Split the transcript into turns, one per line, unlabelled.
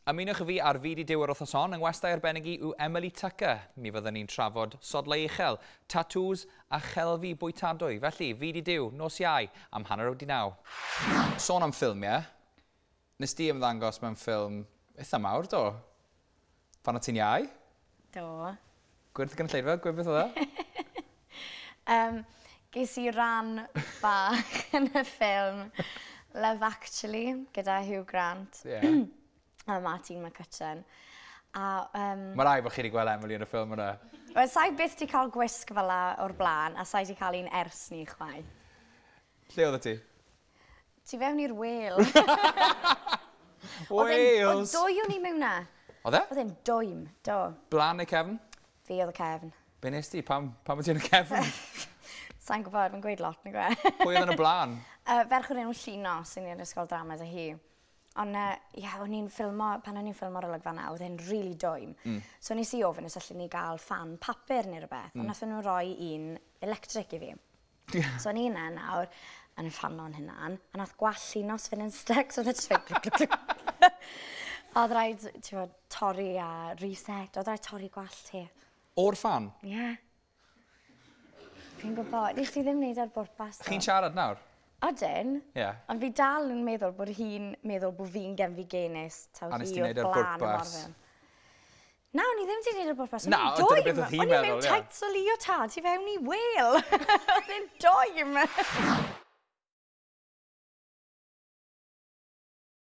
Ymunwch y fi ar fyd i diwr wrthos hon, yng ngwestai arbennig i yw Emily Tucker. Mi fyddwn ni'n trafod sodlau uchel, tatŵs a chelfi bwytadwy. Felly, fyd i diw, nos iau, am hanner wedi 9. Sôn am ffilmiau, nes di ymddangos mewn ffilm eitha mawr, do? Pan o ti'n iau?
Do.
Gwyrdd gynulleidfa, gwyrdd beth oedd e?
Ges i ran bach yn y ffilm Love Actually gyda Hugh Grant.
Yeah.
A Martin McCutcheon.
Mae rai bod chi wedi gweld Emily yn y ffilm yna.
Wel, sa'i byth wedi cael gwisg fel o'r blaen, a sa'i wedi cael un ers ni chwaith.
Lle oedd ti?
Ti fewn i'r whale.
Wales!
Oedd dwy o'n i mewn na.
Oedd e?
Oedd e'n dwym, do.
Blan neu Cefn?
Fi oedd y Cefn.
Be nes ti? Pam oedd ti'n y Cefn?
Sa'n gwybod, mae'n gweud lot, neu gwe.
Pwy oedd yn y blan?
Ferch o'n enw Llino, sy'n i'r ysgol drama dy hi. Ond, o'n i'n ffilmo, pan o'n i'n ffilmo'r olygfa na, oedd e'n really dwym. So nes i ofyn os allwn ni gael fan papur neu rhywbeth, ond nathon nhw roi un electric i fi. So o'n i'n nawr, yn ffano'n hynna'n, a nath gwallu nos fynd yn stuck, so oedd e'n just oedd rhaid, ti'n bod, torri a reset, oedd rhaid torri gwallt ti.
O'r fan?
Ie. Fi'n gwybod, nes i ddim wneud ar bwrpas.
Chi'n siarad nawr?
Odyn, ond fi dal yn meddwl bod hi'n meddwl bod fi'n gen fi genus taw hi o'r blaen y morfen. Na, o'n i ddim wedi gwneud ar bwrpas.
Na, dyna beth oedd hi'n meddwl, ie.
O'n i mewn tights o leotard i fewn i whale. Oedd e'n dwym.